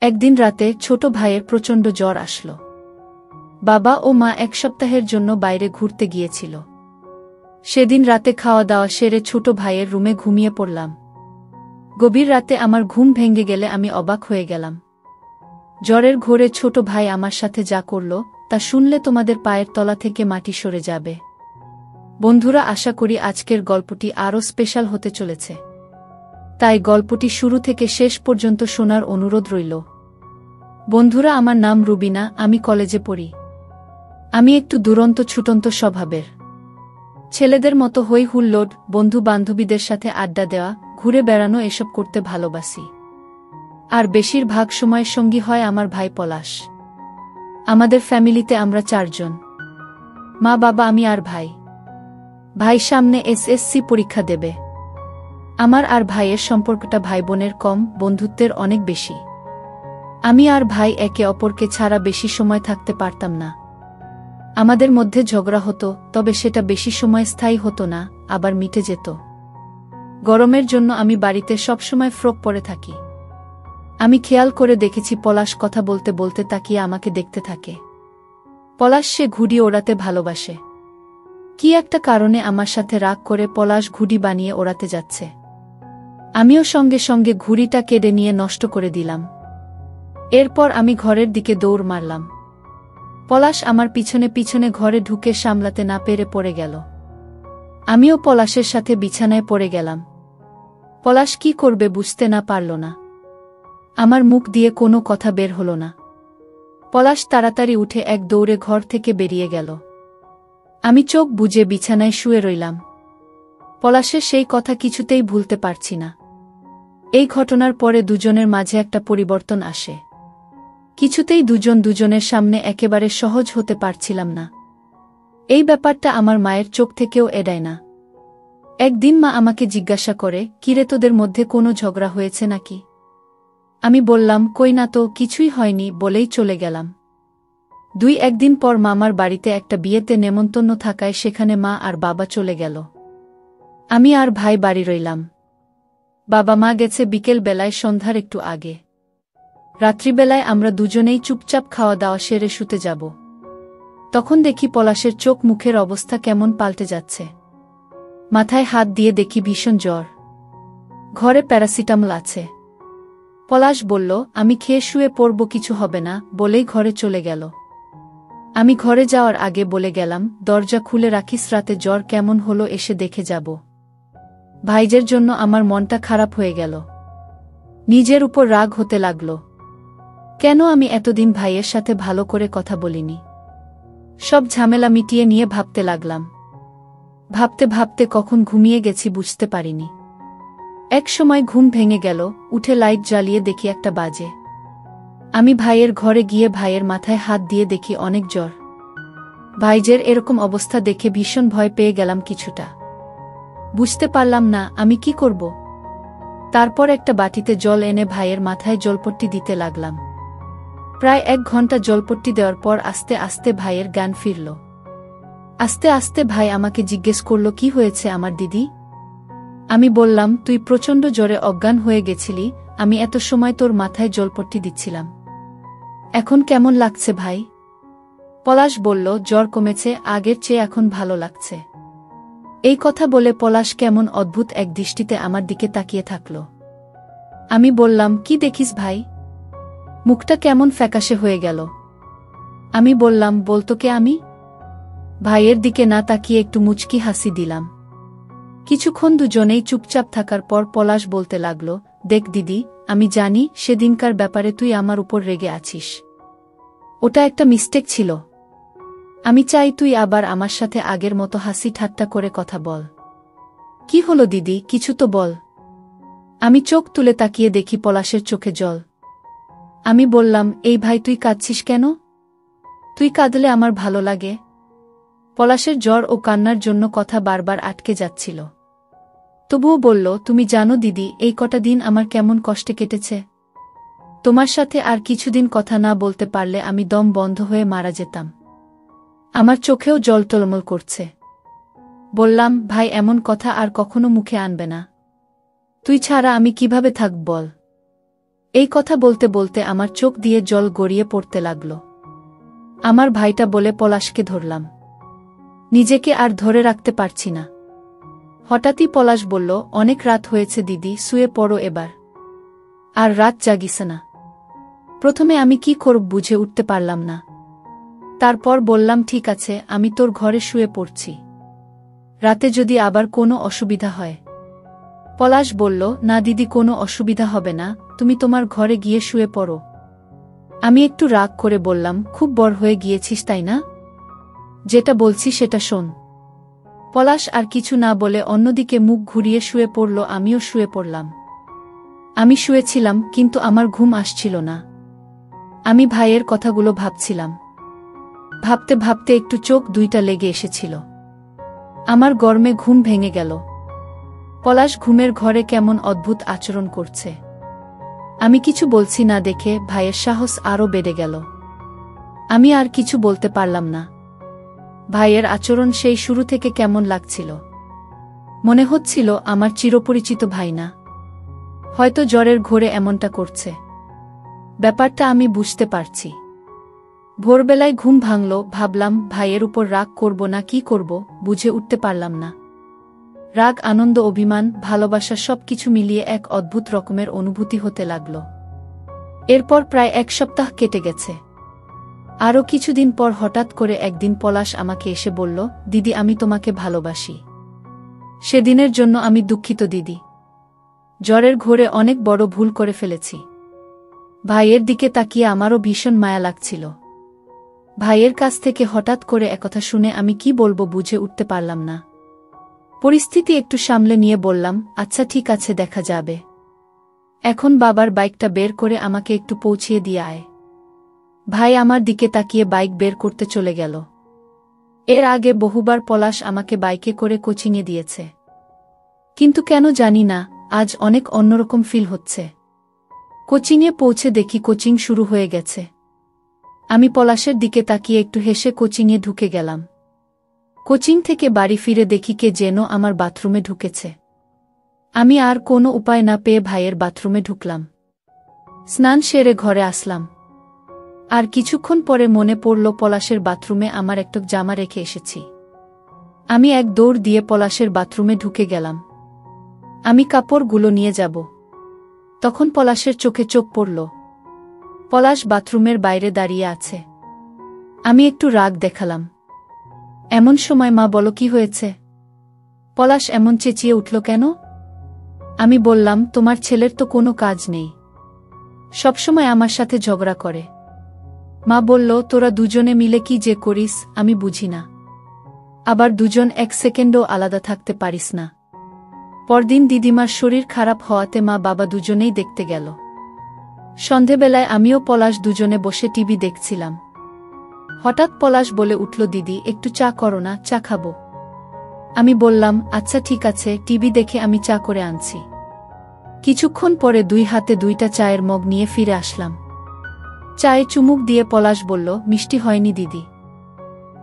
একদিন রাতে ছোট ভাইয়ের প্রচণ্ড জ্বর আসল। বাবা ও মা এক সপ্তাহের জন্য বাইরে ঘুরতে গিয়েছিল। সেদিন রাতে খাওয়া দাওয়া সেরে ছোট ভাইয়ের রুমে ঘুমিয়ে পড়লাম। গভীর রাতে আমার ঘুম ভেঙে গেলে আমি অবাক হয়ে গেলাম। জ্বরের ঘোরে ছোট ভাই আমার সাথে যা করল তা শুনলে তোমাদের পায়ের তলা থেকে মাটি সরে যাবে। বন্ধুরা, আশা করি আজকের গল্পটি আরও স্পেশাল হতে চলেছে, তাই গল্পটি শুরু থেকে শেষ পর্যন্ত শোনার অনুরোধ রইল। বন্ধুরা, আমার নাম রুবিনা, আমি কলেজে পড়ি। আমি একটু দুরন্ত ছুটন্ত স্বভাবের। ছেলেদের মতো হই হুল্লোড়, বন্ধু বান্ধবীদের সাথে আড্ডা দেওয়া, ঘুরে বেড়ানো এসব করতে ভালোবাসি। আর বেশিরভাগ সময় সঙ্গী হয় আমার ভাই পলাশ। আমাদের ফ্যামিলিতে আমরা 4 জন, মা বাবা আমি আর ভাই। ভাই সামনে এসএসসি পরীক্ষা দেবে। আমার আর ভাইয়ের সম্পর্কটা ভাই বোনের কম, বন্ধুত্বের অনেক বেশি। আমি আর ভাই একে অপরকে ছাড়া বেশি সময় থাকতে পারতাম না। আমাদের মধ্যে ঝগড়া হতো, তবে সেটা বেশি সময় স্থায়ী হতো না, আবার মিটে যেত। গরমের জন্য আমি বাড়িতে সবসময় ফ্রক পরে থাকি। আমি খেয়াল করে দেখেছি পলাশ কথা বলতে বলতে তাকিয়ে আমাকে দেখতে থাকে। পলাশ সে ঘুড়ি ওড়াতে ভালোবাসে। কি একটা কারণে আমার সাথে রাগ করে পলাশ ঘুড়ি বানিয়ে ওড়াতে যাচ্ছে। আমিও সঙ্গে সঙ্গে ঘুড়িটা কেড়ে নিয়ে নষ্ট করে দিলাম। এরপর আমি ঘরের দিকে দৌড় মারলাম। পলাশ আমার পিছনে পিছনে ঘরে ঢুকে সামলাতে না পেরে পড়ে গেল। আমিও পলাশের সাথে বিছানায় পড়ে গেলাম। পলাশ কি করবে বুঝতে না পারল না। আমার মুখ দিয়ে কোনো কথা বের হল না। পলাশ তাড়াতাড়ি উঠে এক দৌড়ে ঘর থেকে বেরিয়ে গেল। আমি চোখ বুজে বিছানায় শুয়ে রইলাম। পলাশের সেই কথা কিছুতেই ভুলতে পারছি না। এই ঘটনার পরে দুজনের মাঝে একটা পরিবর্তন আসে। কিছুতেই দুজনের সামনে একেবারে সহজ হতে পারছিলাম না। এই ব্যাপারটা আমার মায়ের চোখ থেকেও এড়ায় না। একদিন মা আমাকে জিজ্ঞাসা করে, কিরে তোদের মধ্যে কোনো ঝগড়া হয়েছে নাকি? আমি বললাম, কই না তো, কিছুই হয়নি বলেই চলে গেলাম। 2-1 দিন পর মামার বাড়িতে একটা বিয়েতে নেমন্তন্ন থাকায় সেখানে মা আর বাবা চলে গেল। আমি আর ভাই বাড়ি রইলাম। বাবা মা গেছে বিকেল বেলায়, সন্ধ্যার একটু আগে। রাত্রিবেলায় আমরা দুজনেই চুপচাপ খাওয়া দাওয়া সেরে শুতে যাব। তখন দেখি পলাশের চোখ মুখের অবস্থা কেমন পাল্টে যাচ্ছে। মাথায় হাত দিয়ে দেখি ভীষণ জ্বর। ঘরে প্যারাসিটামল আছে। পলাশ বলল, আমি খেয়ে শুয়ে পড়ব, কিছু হবে না বলেই ঘরে চলে গেল। আমি ঘরে যাওয়ার আগে বলে গেলাম, দরজা খুলে রাখিস, রাতে জ্বর কেমন হলো এসে দেখে যাব। ভাইজের জন্য আমার মনটা খারাপ হয়ে গেল। নিজের উপর রাগ হতে লাগল। কেন আমি এতদিন ভাইয়ের সাথে ভালো করে কথা বলিনি। সব ঝামেলা মিটিয়ে নিয়ে ভাবতে লাগলাম। ভাবতে ভাবতে কখন ঘুমিয়ে গেছি বুঝতে পারিনি। এক সময় ঘুম ভেঙে গেল, উঠে লাইট জ্বালিয়ে দেখি 1টা বাজে। আমি ভাইয়ের ঘরে গিয়ে ভাইয়ের মাথায় হাত দিয়ে দেখি অনেক জ্বর। ভাইজের এরকম অবস্থা দেখে ভীষণ ভয় পেয়ে গেলাম কিছুটা। বুঝতে পারলাম না আমি কি করব। তারপর একটা বাটিতে জল এনে ভাইয়ের মাথায় জলপট্টি দিতে লাগলাম। প্রায় 1 ঘন্টা জলপট্টি দেওয়ার পর আস্তে আস্তে ভাইয়ের জ্ঞান ফিরল। আস্তে আস্তে ভাই আমাকে জিজ্ঞেস করল, কি হয়েছে আমার দিদি? আমি বললাম, তুই প্রচণ্ড জ্বরে অজ্ঞান হয়ে গেছিলি, আমি এত সময় তোর মাথায় জলপট্টি দিচ্ছিলাম। এখন কেমন লাগছে ভাই? পলাশ বলল, জ্বর কমেছে, আগের চেয়ে এখন ভালো লাগছে। এই কথা বলে পলাশ কেমন অদ্ভুত এক দৃষ্টিতে আমার দিকে তাকিয়ে থাকল। আমি বললাম, কি দেখিস ভাই? মুখটা কেমন ফ্যাকাশে হয়ে গেল। আমি বললাম, বলতো কে আমি? ভাইয়ের দিকে না তাকিয়ে একটু মুচকি হাসি দিলাম। কিছুক্ষণ দুজনেই চুপচাপ থাকার পর পলাশ বলতে লাগল, দেখ দিদি, আমি জানি সেদিনকার ব্যাপারে তুই আমার উপর রেগে আছিস। ওটা একটা মিস্টেক ছিল। আমি চাই তুই আবার আমার সাথে আগের মতো হাসি ঠাট্টা করে কথা বল। কি হলো দিদি, কিছু তো বল। আমি চোখ তুলে তাকিয়ে দেখি পলাশের চোখে জল। আমি বললাম, এই ভাই তুই কাঁদছিস কেন? তুই কাঁদলে আমার ভালো লাগে। পলাশের জ্বর ও কান্নার জন্য কথা বারবার আটকে যাচ্ছিল। তবুও বলল, তুমি জানো দিদি, এই কটা দিন আমার কেমন কষ্টে কেটেছে। তোমার সাথে আর কিছুদিন কথা না বলতে পারলে আমি দম বন্ধ হয়ে মারা যেতাম। আমার চোখেও জল টলমল করছে। বললাম, ভাই এমন কথা আর কখনো মুখে আনবে না। তুই ছাড়া আমি কিভাবে থাকব বল। এই কথা বলতে বলতে আমার চোখ দিয়ে জল গড়িয়ে পড়তে লাগল। আমার ভাইটা বলে পলাশকে ধরলাম। নিজেকে আর ধরে রাখতে পারছি না। হঠাৎই পলাশ বলল, অনেক রাত হয়েছে দিদি, শুয়ে পড়ো এবার। আর রাত জাগিছে না। প্রথমে আমি কি করব বুঝে উঠতে পারলাম না। তারপর বললাম, ঠিক আছে, আমি তোর ঘরে শুয়ে পড়ছি। রাতে যদি আবার কোনো অসুবিধা হয়। পলাশ বলল, না দিদি, কোনো অসুবিধা হবে না, তুমি তোমার ঘরে গিয়ে শুয়ে পড়ো। আমি একটু রাগ করে বললাম, খুব বড় হয়ে গিয়েছিস তাই না? যেটা বলছি সেটা শোন। পলাশ আর কিছু না বলে অন্যদিকে মুখ ঘুরিয়ে শুয়ে পড়ল। আমিও শুয়ে পড়লাম। আমি শুয়েছিলাম, কিন্তু আমার ঘুম আসছিল না। আমি ভাইয়ের কথাগুলো ভাবছিলাম। ভাবতে ভাবতে একটু চোখ দুইটা লেগে এসেছিল। আমার গরমে ঘুম ভেঙে গেল। পলাশ ঘুমের ঘরে কেমন অদ্ভুত আচরণ করছে। আমি কিছু বলছি না দেখে ভাইয়ের সাহস আরও বেড়ে গেল। আমি আর কিছু বলতে পারলাম না। ভাইয়ের আচরণ সেই শুরু থেকে কেমন লাগছিল। মনে হচ্ছিল আমার চিরপরিচিত ভাই না, হয়তো জ্বরের ঘোরে এমনটা করছে। ব্যাপারটা আমি বুঝতে পারছি। ভোরবেলায় ঘুম ভাঙল, ভাবলাম ভাইয়ের উপর রাগ করব না কি করব বুঝে উঠতে পারলাম না। রাগ, আনন্দ, অভিমান, ভালোবাসা সবকিছু মিলিয়ে এক অদ্ভুত রকমের অনুভূতি হতে লাগল। এরপর প্রায় এক সপ্তাহ কেটে গেছে। আরও কিছুদিন পর হঠাৎ করে একদিন পলাশ আমাকে এসে বলল, দিদি, আমি তোমাকে ভালোবাসি। সেদিনের জন্য আমি দুঃখিত দিদি। জ্বরের ঘোরে অনেক বড় ভুল করে ফেলেছি। ভাইয়ের দিকে তাকিয়ে আমারও ভীষণ মায়া লাগছিল। ভাইয়ের কাছ থেকে হঠাৎ করে একথা শুনে আমি কি বলবো বুঝে উঠতে পারলাম না। পরিস্থিতি একটু সামলে নিয়ে বললাম, আচ্ছা ঠিক আছে, দেখা যাবে। এখন বাবার বাইকটা বের করে আমাকে একটু পৌঁছিয়ে দিয়ে আয়। ভাই আমার দিকে তাকিয়ে বাইক বের করতে চলে গেল। এর আগে বহুবার পলাশ আমাকে বাইকে করে কোচিংয়ে দিয়েছে, কিন্তু কেন জানি না আজ অনেক অন্যরকম ফিল হচ্ছে। কোচিংয়ে পৌঁছে দেখি কোচিং শুরু হয়ে গেছে। আমি পলাশের দিকে তাকিয়ে একটু হেসে কোচিংয়ে ঢুকে গেলাম। কোচিং থেকে বাড়ি ফিরে দেখি কে যেন আমার বাথরুমে ঢুকেছে। আমি আর কোনো উপায় না পেয়ে ভাইয়ের বাথরুমে ঢুকলাম। স্নান সেরে ঘরে আসলাম। আর কিছুক্ষণ পরে মনে পড়ল পলাশের বাথরুমে আমার একটা জামা রেখে এসেছি। আমি এক দৌড় দিয়ে পলাশের বাথরুমে ঢুকে গেলাম। আমি কাপড়গুলো নিয়ে যাব। তখন পলাশের চোখে চোখ পড়ল। পলাশ বাথরুমের বাইরে দাঁড়িয়ে আছে। আমি একটু রাগ দেখালাম। এমন সময় মা বলো, কি হয়েছে? পলাশ এমন চেঁচিয়ে উঠল কেন? আমি বললাম, তোমার ছেলের তো কোনো কাজ নেই, সবসময় আমার সাথে ঝগড়া করে। মা বলল, তোরা দুজনে মিলে কি যে করিস আমি বুঝি না। আবার দুজন এক সেকেন্ডও আলাদা থাকতে পারিস না। পরদিন দিদিমার শরীর খারাপ হওয়াতে মা বাবা দুজনেই দেখতে গেল। সন্ধেবেলায় আমিও পলাশ দুজনে বসে টিভি দেখছিলাম। হঠাৎ পলাশ বলে উঠল, দিদি, একটু চা করো না, চা খাবো। আমি বললাম, আচ্ছা ঠিক আছে, টিভি দেখে আমি চা করে আনছি। কিছুক্ষণ পরে দুই হাতে দুইটা চায়ের মগ নিয়ে ফিরে আসলাম। চায়ে চুমুক দিয়ে পলাশ বলল, মিষ্টি হয়নি দিদি।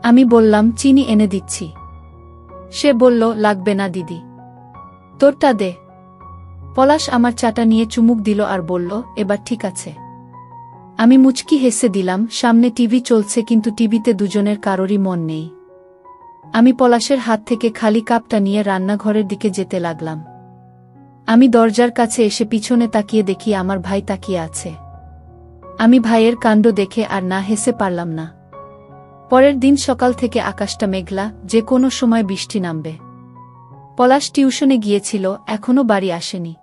আমি বললাম, চিনি এনে দিচ্ছি। সে বলল, লাগবে না দিদি, তোরটা দে। পলাশ আমার চাটা নিয়ে চুমুক দিল আর বলল, এবার ঠিক আছে। আমি মুচকি হেসে দিলাম। সামনে টিভি চলছে, কিন্তু টিভিতে দুজনের কারোরই মন নেই। আমি পলাশের হাত থেকে খালি কাপটা নিয়ে রান্নাঘরের দিকে যেতে লাগলাম। আমি দরজার কাছে এসে পিছনে তাকিয়ে দেখি আমার ভাই তাকিয়ে আছে। আমি ভাইয়ের কাণ্ড দেখে আর না হেসে পারলাম না। পরের দিন সকাল থেকে আকাশটা মেঘলা, যে কোনো সময় বৃষ্টি নামবে। পলাশ টিউশনে গিয়েছিল, এখনো বাড়ি আসেনি।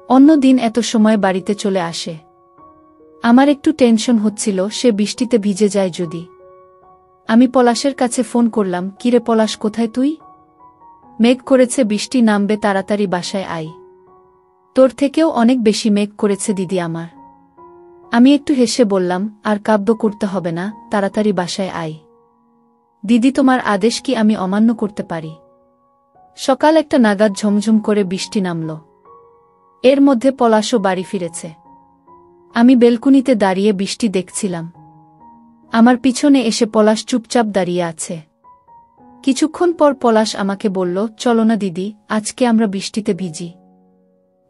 অন্য দিন এত সময় বাড়িতে চলে আসে। আমার একটু টেনশন হচ্ছিল, সে বৃষ্টিতে ভিজে যায় যদি। আমি পলাশের কাছে ফোন করলাম, কিরে পলাশ, কোথায় তুই? মেঘ করেছে, বৃষ্টি নামবে, তাড়াতাড়ি বাসায় আই। তোর থেকেও অনেক বেশি মেঘ করেছে দিদি আমার। আমি একটু হেসে বললাম, আর কাব্য করতে হবে না, তাড়াতাড়ি বাসায় আই। দিদি, তোমার আদেশ কি আমি অমান্য করতে পারি? সকাল একটা নাগাদ ঝমঝম করে বৃষ্টি নামল। এর মধ্যে পলাশও বাড়ি ফিরেছে। আমি বেলকুনিতে দাঁড়িয়ে বৃষ্টি দেখছিলাম। আমার পিছনে এসে পলাশ চুপচাপ দাঁড়িয়ে আছে। কিছুক্ষণ পর পলাশ আমাকে বলল, চলো না দিদি, আজকে আমরা বৃষ্টিতে ভিজি।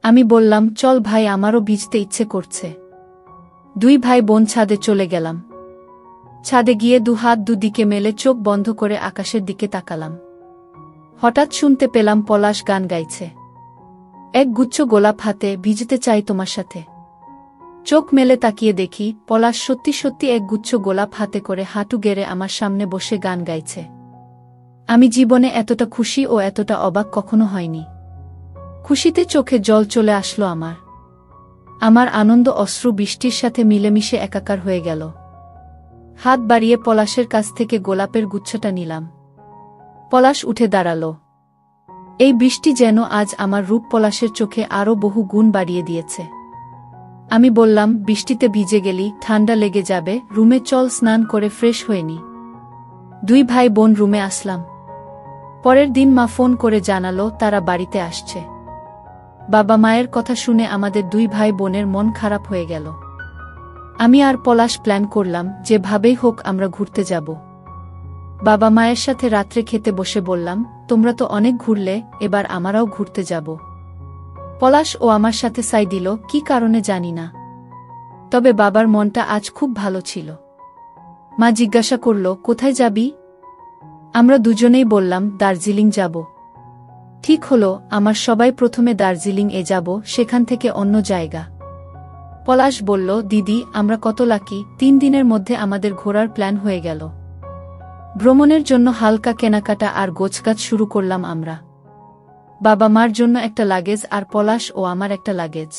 আমি বললাম, চল ভাই, আমারও ভিজতে ইচ্ছে করছে। দুই ভাই বোন ছাদে চলে গেলাম। ছাদে গিয়ে দুহাত দুদিকে মেলে চোখ বন্ধ করে আকাশের দিকে তাকালাম। হঠাৎ শুনতে পেলাম পলাশ গান গাইছে। এক গুচ্ছ গোলাপ হাতে, ভিজতে চাই তোমার সাথে। চোখ মেলে তাকিয়ে দেখি পলাশ সত্যি সত্যি এক গুচ্ছ গোলাপ হাতে করে হাঁটু গেড়ে আমার সামনে বসে গান গাইছে। আমি জীবনে এতটা খুশি ও এতটা অবাক কখনো হয়নি। খুশিতে চোখে জল চলে আসলো আমার। আমার আনন্দ অশ্রু বৃষ্টির সাথে মিলেমিশে একাকার হয়ে গেল। হাত বাড়িয়ে পলাশের কাছ থেকে গোলাপের গুচ্ছটা নিলাম। পলাশ উঠে দাঁড়াল। এই বৃষ্টি যেন আজ আমার রূপ পলাশের চোখে আরও বহু গুণ বাড়িয়ে দিয়েছে। আমি বললাম, বৃষ্টিতে ভিজে গেলি, ঠান্ডা লেগে যাবে, রুমে চল, স্নান করে ফ্রেশ হয়ে নি। দুই ভাই বোন রুমে আসলাম। পরের দিন মা ফোন করে জানালো তারা বাড়িতে আসছে। বাবা মায়ের কথা শুনে আমাদের দুই ভাই বোনের মন খারাপ হয়ে গেল। আমি আর পলাশ প্ল্যান করলাম যেভাবেই হোক আমরা ঘুরতে যাব। বাবা মায়ের সাথে রাত্রে খেতে বসে বললাম, তোমরা তো অনেক ঘুরলে, এবার আমরাও ঘুরতে যাব। পলাশ ও আমার সাথে সাই দিল, কি কারণে জানি না, তবে বাবার মনটা আজ খুব ভালো ছিল। মা জিজ্ঞাসা করল, কোথায় যাবি? আমরা দুজনেই বললাম, দার্জিলিং যাব। ঠিক হলো, আমার সবাই প্রথমে দার্জিলিং এ যাব, সেখান থেকে অন্য জায়গা। পলাশ বলল, দিদি আমরা কত লাকি, 3 দিনের মধ্যে আমাদের ঘোরার প্ল্যান হয়ে গেল। ভ্রমণের জন্য হালকা কেনাকাটা আর গোছগাছ শুরু করলাম আমরা। বাবা মার জন্য একটা লাগেজ আর পলাশ ও আমার একটা লাগেজ।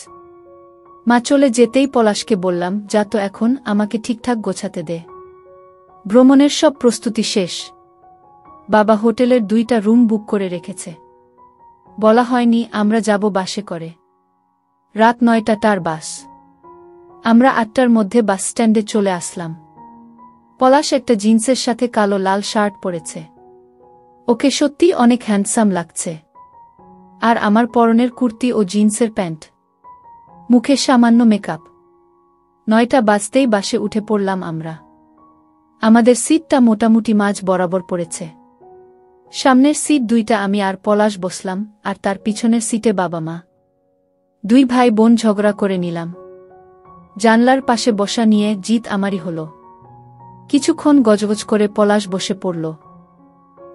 মা চলে যেতেই পলাশকে বললাম, যা তো এখন, আমাকে ঠিকঠাক গোছাতে দে। ভ্রমণের সব প্রস্তুতি শেষ। বাবা হোটেলের 2টা রুম বুক করে রেখেছে। বলা হয়নি আমরা যাব বাসে করে। রাত 9টার বাস। আমরা 8টার মধ্যে বাস স্ট্যান্ডে চলে আসলাম। পলাশ একটা জিন্সের সাথে কালো লাল শার্ট পরেছে। ওকে সত্যি অনেক হ্যান্ডসাম লাগছে। আর আমার পরনের কুর্তি ও জিন্সের প্যান্ট। মুখে সামান্য মেকআপ। 9টা বাজতেই বাসে উঠে পড়লাম আমরা। আমাদের সিটটা মোটামুটি মাঝ বরাবর পড়েছে। সামনের সিট 2টা আমি আর পলাশ বসলাম, আর তার পিছনের সিটে বাবা মা। দুই ভাই বোন ঝগড়া করে নিলাম। জানলার পাশে বসা নিয়ে জিত আমারই হলো। কিছুক্ষণ গজগজ করে পলাশ বসে পড়ল।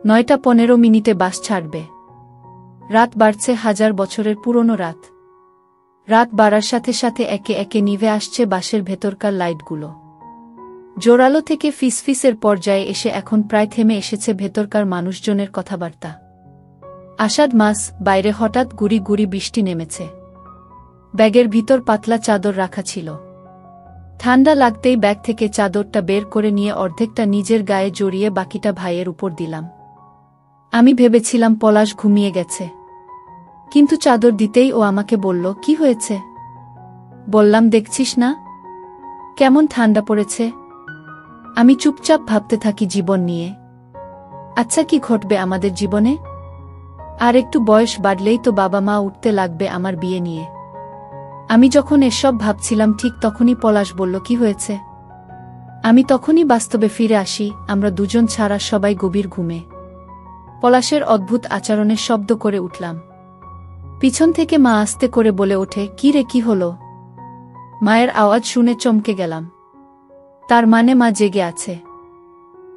9:15 বাস ছাড়বে। রাত বাড়ছে, 1000 বছরের পুরনো রাত। রাত বাড়ার সাথে সাথে একে একে নিভে আসছে বাসের ভেতরকার লাইটগুলো। জোরালো থেকে ফিসফিসের পর্যায়ে এসে এখন প্রায় থেমে এসেছে ভেতরকার মানুষজনের কথাবার্তা। আষাঢ় মাস, বাইরে হঠাৎ গুড়ি গুড়ি বৃষ্টি নেমেছে। ব্যাগের ভিতর পাতলা চাদর রাখা ছিল। ঠান্ডা লাগতেই ব্যাগ থেকে চাদরটা বের করে নিয়ে অর্ধেকটা নিজের গায়ে জড়িয়ে বাকিটা ভাইয়ের উপর দিলাম। আমি ভেবেছিলাম পলাশ ঘুমিয়ে গেছে, কিন্তু চাদর দিতেই ও আমাকে বলল, কি হয়েছে? বললাম, দেখছিস না কেমন ঠান্ডা পড়েছে। আমি চুপচাপ ভাবতে থাকি জীবন নিয়ে। আচ্ছা, কি ঘটবে আমাদের জীবনে? আর একটু বয়স বাড়লেই তো বাবা মা উঠতে লাগবে আমার বিয়ে নিয়ে। আমি যখন এসব ভাবছিলাম ঠিক তখনই পলাশ বলল, কি হয়েছে? আমি তখনই বাস্তবে ফিরে আসি। আমরা দুজন ছাড়া সবাই গভীর ঘুমে। পলাশের অদ্ভুত আচরণের শব্দ করে উঠলাম। পিছন থেকে মা আস্তে করে বলে ওঠে, কি রে, কি হলো? মায়ের আওয়াজ শুনে চমকে গেলাম। তার মানে মা জেগে আছে।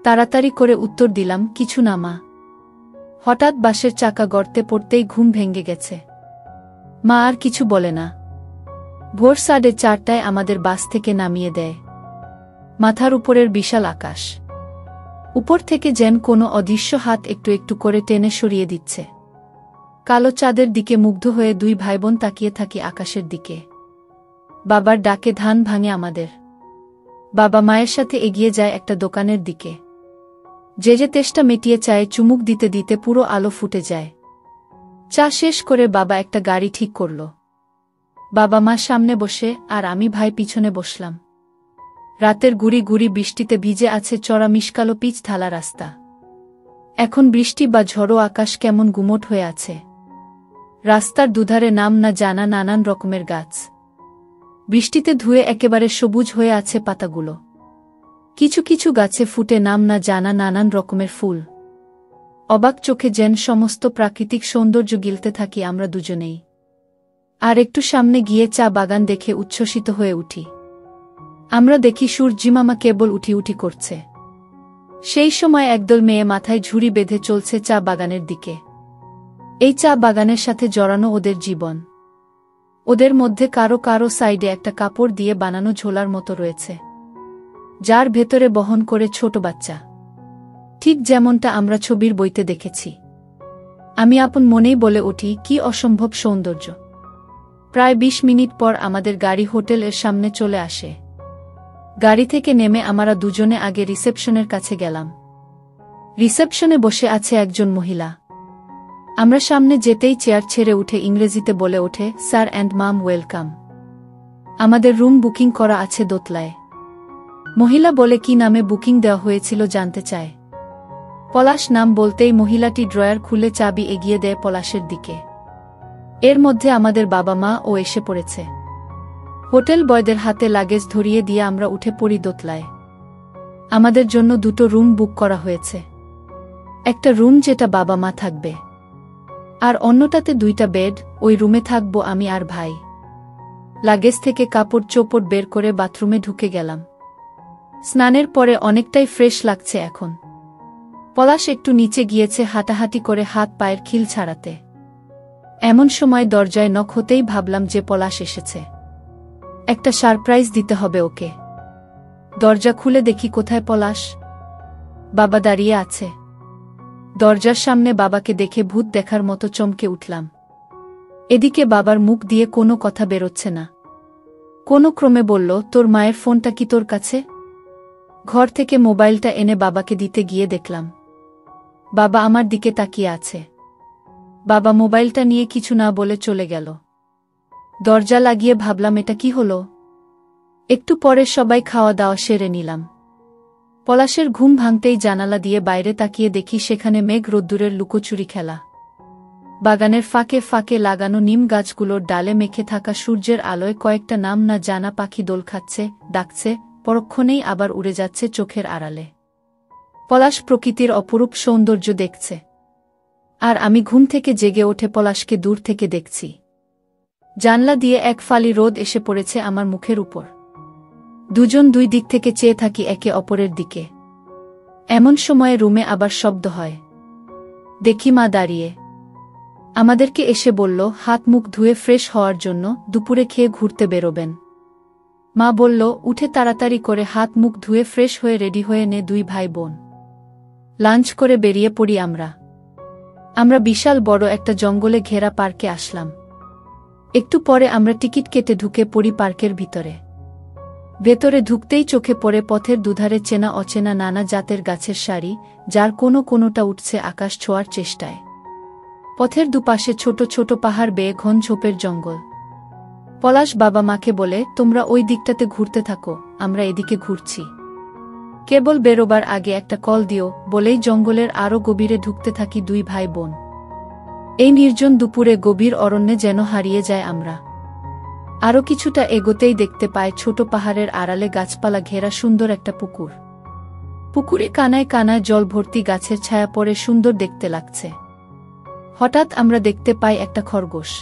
তাড়াতাড়ি করে উত্তর দিলাম, কিছু না মা। হঠাৎ বাসের চাকা গর্তে পড়তেই ঘুম ভেঙে গেছে। মা আর কিছু বলে না। ভোর 4:30টায় আমাদের বাস থেকে নামিয়ে দেয়। মাথার উপরের বিশাল আকাশ। উপর থেকে যেন কোনো অদৃশ্য হাত একটু একটু করে টেনে সরিয়ে দিচ্ছে। কালো চাঁদের দিকে মুগ্ধ হয়ে দুই ভাইবোন তাকিয়ে থাকি আকাশের দিকে। বাবার ডাকে ধান ভাঙে আমাদের। বাবা মায়ের সাথে এগিয়ে যায় একটা দোকানের দিকে। যে তেষ্টা মেটিয়ে চায়ে চুমুক দিতে দিতে পুরো আলো ফুটে যায়। চা শেষ করে বাবা একটা গাড়ি ঠিক করল। বাবা মা সামনে বসে আর আমি ভাই পিছনে বসলাম। রাতের গুড়ি গুড়ি বৃষ্টিতে ভিজে আছে চড়া মিশকালো পিচ ঢালা রাস্তা। এখন বৃষ্টি বা ঝড়ো আকাশ কেমন গুমোট হয়ে আছে। রাস্তার দুধারে নাম না জানা নানান রকমের গাছ। বৃষ্টিতে ধুয়ে একেবারে সবুজ হয়ে আছে পাতাগুলো। কিছু কিছু গাছে ফুটে নাম না জানা নানান রকমের ফুল। অবাক চোখে যেন সমস্ত প্রাকৃতিক সৌন্দর্য গিলতে থাকি আমরা দুজনেই। আর একটু সামনে গিয়ে চা বাগান দেখে উচ্ছ্বসিত হয়ে উঠি। আমরা দেখি সূর্যিমামা কেবল উঠি উঠি করছে। সেই সময় একদল মেয়ে মাথায় ঝুড়ি বেঁধে চলছে চা বাগানের দিকে। এই চা বাগানের সাথে জড়ানো ওদের জীবন। ওদের মধ্যে কারো কারো সাইডে একটা কাপড় দিয়ে বানানো ঝোলার মতো রয়েছে, যার ভেতরে বহন করে ছোট বাচ্চা, ঠিক যেমনটা আমরা ছবির বইতে দেখেছি। আমি আপন মনেই বলে উঠি, কি অসম্ভব সৌন্দর্য। প্রায় ২০ মিনিট পর আমাদের গাড়ি হোটেলের সামনে চলে আসে। গাড়ি থেকে নেমে আমরা দুজনে আগে রিসেপশনের কাছে গেলাম। রিসেপশনে বসে আছে একজন মহিলা। আমরা সামনে যেতেই চেয়ার ছেড়ে উঠে ইংরেজিতে বলে ওঠে, স্যার অ্যান্ড মাম ওয়েলকাম। আমাদের রুম বুকিং করা আছে দোতলায়। মহিলা বলে কি নামে বুকিং দেওয়া হয়েছিল জানতে চায়। পলাশ নাম বলতেই মহিলাটি ড্রয়ার খুলে চাবি এগিয়ে দেয় পলাশের দিকে। এর মধ্যে আমাদের বাবা মা ও এসে পড়েছে। হোটেল বয়দের হাতে লাগেজ ধরিয়ে দিয়ে আমরা উঠে পড়ি দোতলায়। আমাদের জন্য 2টো রুম বুক করা হয়েছে। একটা রুম যেটা বাবা মা থাকবে, আর অন্যটাতে 2টা বেড। ওই রুমে থাকবো আমি আর ভাই। লাগেজ থেকে কাপড় চোপড় বের করে বাথরুমে ঢুকে গেলাম। স্নানের পরে অনেকটাই ফ্রেশ লাগছে এখন। পলাশ একটু নিচে গিয়েছে হাঁটাহাঁটি করে হাত পায়ের খিল ছাড়াতে। এমন সময় দরজায় নক হতেই ভাবলাম যে পলাশ এসেছে। একটা সারপ্রাইজ দিতে হবে ওকে। দরজা খুলে দেখি কোথায় পলাশ। বাবা দাঁড়িয়ে আছে। দরজার সামনে বাবাকে দেখে ভূত দেখার মতো চমকে উঠলাম। এদিকে বাবার মুখ দিয়ে কোনো কথা বেরোচ্ছে না। কোনো ক্রমে বলল, তোর মায়ের ফোনটা কি তোর কাছে? ঘর থেকে মোবাইলটা এনে বাবাকে দিতে গিয়ে দেখলাম বাবা আমার দিকে তাকিয়ে আছে। বাবা মোবাইলটা নিয়ে কিছু না বলে চলে গেল। দরজা লাগিয়ে ভাবলাম এটা কি হলো। একটু পরে সবাই খাওয়া দাওয়া সেরে নিলাম। পলাশের ঘুম ভাঙতেই জানালা দিয়ে বাইরে তাকিয়ে দেখি সেখানে মেঘ রোদ্দুরের লুকোচুরি খেলা। বাগানের ফাঁকে ফাঁকে লাগানো নিম গাছগুলোর ডালে মেখে থাকা সূর্যের আলোয় কয়েকটা নাম না জানা পাখি দোল খাচ্ছে, ডাকছে, পরক্ষণেই আবার উড়ে যাচ্ছে চোখের আড়ালে। পলাশ প্রকৃতির অপরূপ সৌন্দর্য দেখছে, আর আমি ঘুম থেকে জেগে ওঠে পলাশকে দূর থেকে দেখছি। জানলা দিয়ে এক ফালি রোদ এসে পড়েছে আমার মুখের উপর। দুজন দুই দিক থেকে চেয়ে থাকি একে অপরের দিকে। এমন সময়ে রুমে আবার শব্দ হয়। দেখি মা দাঁড়িয়ে। আমাদেরকে এসে বলল, হাত মুখ ধুয়ে ফ্রেশ হওয়ার জন্য দুপুরে খেয়ে ঘুরতে বেরোবেন। মা বলল, উঠে তাড়াতাড়ি করে হাত মুখ ধুয়ে ফ্রেশ হয়ে রেডি হয়ে নে 2 ভাই বোন। লাঞ্চ করে বেরিয়ে পড়ি আমরা বিশাল বড় একটা জঙ্গলে ঘেরা পার্কে আসলাম। একটু পরে আমরা টিকিট কেটে ঢুকে পড়ি পার্কের ভিতরে। ভেতরে ঢুকতেই চোখে পড়ে পথের দুধারে চেনা অচেনা নানা জাতের গাছের সারি, যার কোনোটা উঠছে আকাশ ছোঁয়ার চেষ্টায়। পথের দুপাশে ছোট ছোট পাহাড় বেয়ে ঘন ঝোপের জঙ্গল। পলাশ বাবা মাকে বলে, তোমরা ওই দিকটাতে ঘুরতে থাকো, আমরা এদিকে ঘুরছি। কেবল বেরোবার আগে একটা কল দিও, বলেই জঙ্গলের আরও গভীরে ঢুকতে থাকি 2 ভাই বোন। এই নির্জন দুপুরে গভীর অরণ্যে যেন হারিয়ে যায় আমরা। আরও কিছুটা এগোতেই দেখতে পায় ছোট পাহাড়ের আড়ালে গাছপালা ঘেরা সুন্দর একটা পুকুর। পুকুরে কানায় কানায় জল ভর্তি, গাছের ছায়া পড়ে সুন্দর দেখতে লাগছে। হঠাৎ আমরা দেখতে পাই একটা খরগোশ।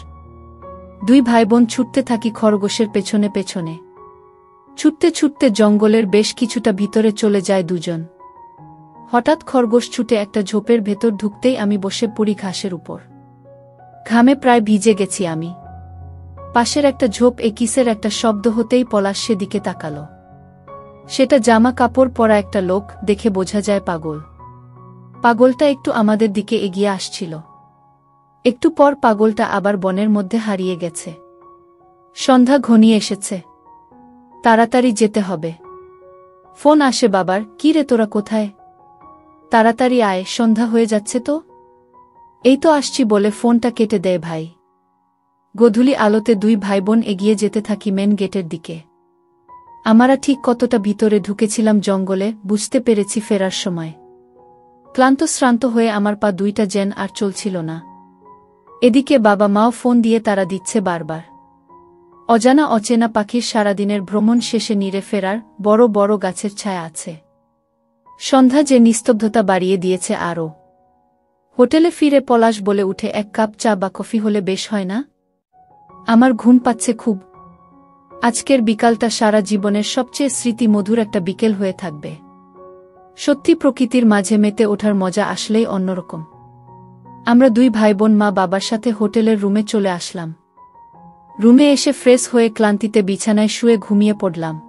2 ভাই বোন ছুটতে থাকি খরগোশের পেছনে পেছনে। ছুটতে ছুটতে জঙ্গলের বেশ কিছুটা ভিতরে চলে যায় দুজন। হঠাৎ খরগোশ ছুটে একটা ঝোপের ভেতর ঢুকতেই আমি বসে পড়ি ঘাসের উপর। ঘামে প্রায় ভিজে গেছি আমি। পাশের একটা ঝোপ কিসের একটা শব্দ হতেই পলাশ সেদিকে তাকালো। সেটা জামা কাপড় পরা একটা লোক, দেখে বোঝা যায় পাগল। পাগলটা একটু আমাদের দিকে এগিয়ে আসছিল। একটু পর পাগলটা আবার বনের মধ্যে হারিয়ে গেছে। সন্ধ্যা ঘনিয়ে এসেছে, তাড়াতাড়ি যেতে হবে। ফোন আসে বাবার, কি রে তোরা কোথায়? তাড়াতাড়ি আয়, সন্ধ্যা হয়ে যাচ্ছে তো। এই তো আসছি বলে ফোনটা কেটে দেয় ভাই। গোধূলি আলোতে 2 ভাই বোন এগিয়ে যেতে থাকি মেন গেটের দিকে। আমরা ঠিক কতটা ভিতরে ঢুকেছিলাম জঙ্গলে বুঝতে পেরেছি ফেরার সময়। ক্লান্ত শ্রান্ত হয়ে আমার পা 2টা যেন আর চলছিল না। এদিকে বাবা মাও ফোন দিয়ে তাড়া দিচ্ছে বারবার। অজানা অচেনা পাখির সারাদিনের ভ্রমণ শেষে নিরে ফেরার, বড় বড় গাছের ছায়া আছে। সন্ধ্যা যে নিস্তব্ধতা বাড়িয়ে দিয়েছে আরও। হোটেলে ফিরে পলাশ বলে উঠে, 1 কাপ চা বা কফি হলে বেশ হয় না? আমার ঘুম পাচ্ছে খুব। আজকের বিকালটা সারা জীবনের সবচেয়ে স্মৃতিমধুর একটা বিকেল হয়ে থাকবে। সত্যি প্রকৃতির মাঝে মেতে ওঠার মজা আসলেই অন্যরকম। আমরা দুই ভাইবোন মা বাবার সাথে হোটেলের রুমে চলে আসলাম। রুমে এসে ফ্রেশ হয়ে ক্লান্তিতে বিছানায় শুয়ে ঘুমিয়ে পড়লাম।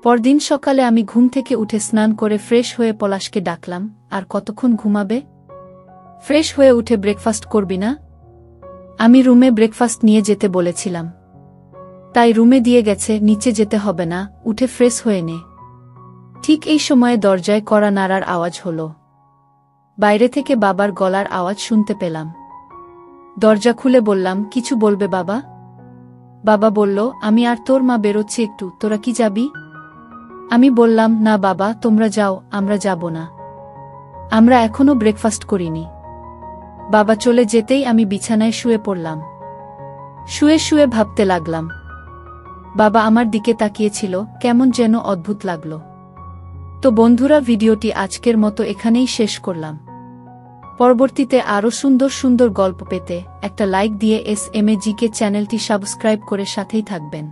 পরদিন সকালে আমি ঘুম থেকে উঠে স্নান করে ফ্রেশ হয়ে পলাশকে ডাকলাম, আর কতক্ষণ ঘুমাবে? ফ্রেশ হয়ে উঠে ব্রেকফাস্ট করবি না? আমি রুমে ব্রেকফাস্ট নিয়ে যেতে বলেছিলাম। তাই রুমে দিয়ে গেছে, নিচে যেতে হবে না, উঠে ফ্রেশ হয়ে নে। ঠিক এই সময়ে দরজায় কড়া নাড়ার আওয়াজ হলো। বাইরে থেকে বাবার গলার আওয়াজ শুনতে পেলাম। দরজা খুলে বললাম, কিছু বলবে বাবা? বাবা বলল, আমি আর তোর মা বেরোচ্ছি একটু, তোরা কি যাবি? আমি বললাম, না বাবা, তোমরা যাও, আমরা যাব না। আমরা এখনো ব্রেকফাস্ট করিনি। বাবা চলে যেতেই আমি বিছানায় শুয়ে পড়লাম। শুয়ে শুয়ে ভাবতে লাগলাম। বাবা আমার দিকে তাকিয়েছিল, কেমন যেন অদ্ভুত লাগলো। তো বন্ধুরা, ভিডিওটি আজকের মতো এখানেই শেষ করলাম। পরবর্তীতে আরও সুন্দর সুন্দর গল্প পেতে একটা লাইক দিয়ে SMAGK চ্যানেলটি সাবস্ক্রাইব করে সাথেই থাকবেন।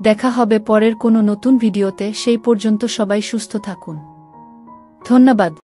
দেখা হবে পরের কোনো নতুন ভিডিওতে, সেই পর্যন্ত সবাই সুস্থ থাকুন। ধন্যবাদ।